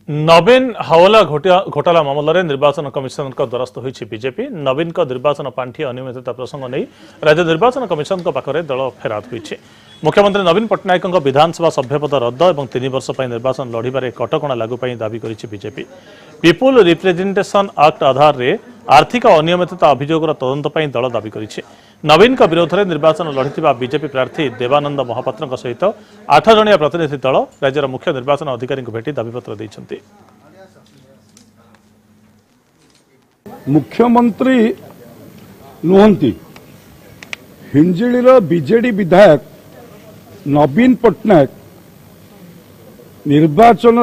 नवीन हावला घोटाला मामलें निर्वाचन कमिशन द्वारस्थ होती बीजेपी। नवीन निर्वाचन पांठि अनियमितता प्रसंग नहीं राज्य निर्वाचन कमिशन पाखरे दल फेराद होती। मुख्यमंत्री नवीन पट्टनायक विधानसभा सभ्यपद रद्द और 3 वर्ष निर्वाचन लड़े कटकणा लागू दाबी करिछि बीजेपी। पीपुल रिप्रेजेंटेशन एक्ट आधार में आर्थिक अनियमितता अभियोगर तदंत दल दाबी करिछि। नवीन विरोध में निर्वाचन लड़िथिबा बीजेपी प्रार्थी देवानंद महापात्र सहित 8 जणिया प्रतिनिधि दल राज्यर मुख्य निर्वाचन अधिकारी भेटी दाबीपत्र दैछन्ति। मुख्यमंत्री नुहंती हिंजिलीर बीजेडी विधायक नवीन पट्टनायक निर्वाचन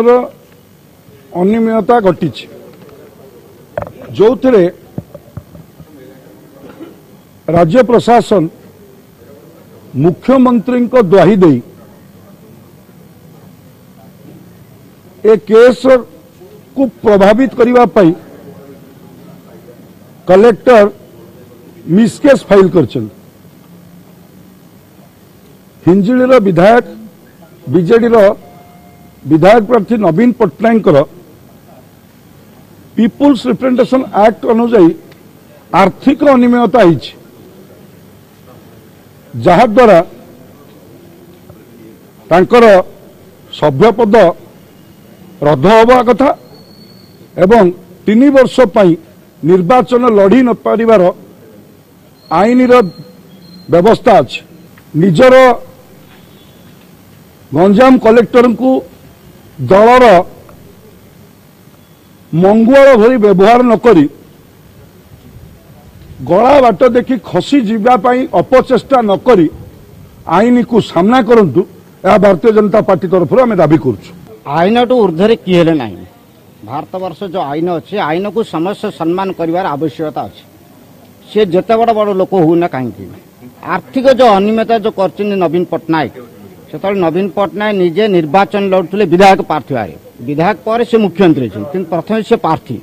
अनियमितता घटी जो राज्य प्रशासन मुख्यमंत्री को द्वाही दे ए केस को प्रभावित करने पाई कलेक्टर मिसकेस फाइल कर हिंजिलीर विधायक बीजेडी विधायक प्रार्थी नवीन पट्टनायक पीपुल्स रिप्रेजेंटेशन एक्ट अनुजाई आर्थिक अनियमितता होती जहाद्वारा तांकर सभ्यपद रद्द होगा कथा एवं 3 वर्ष पई निर्वाचन लड़ी न पारिबार आईन व्यवस्था अच्छे। निजर गंजाम कलेक्टर को दलर मंगुआल भरी व्यवहार नकरी गला बाट देखी खसी जीवाई अपचेष्टा नकरी आईन को सामना करंतु यह भारतीय जनता पार्टी तरफ आम दाबी करुँ। आईन टू ऊर्धे किए ना भारत वर्ष जो आईन अच्छे आईन को समस्त सम्मान कर आवश्यकता अच्छे। सी जिते बड़ बड़ लोक होना कहीं आर्थिक जो अनियमितता जो कर नवीन पट्टनायक से नवीन पट्टनायक निजे निर्वाचन लड़ुले विधायक प्रार्थी विधायक पर से मुख्यमंत्री प्रथम से प्रार्थी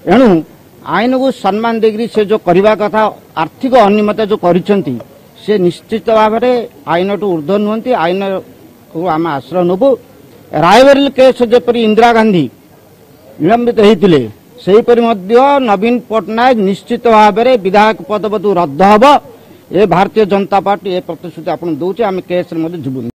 एणु आईन को सम्मान देकर से जो करवा कथा आर्थिक अनियमितता जो करिसेंती से निश्चित भाव में आईन टू ऊर्ध्व नुहंती। आईन को आम आश्रय नबु। रायबरेली केस जपरी इंदिरा गांधी विलंबित होते सेहीपरि नवीन पट्टनायक निश्चित भाव में विधायक पद रद्द हम। ए भारतीय जनता पार्टी ए प्रतिश्रुति आपन दौचे आम केस जीवु।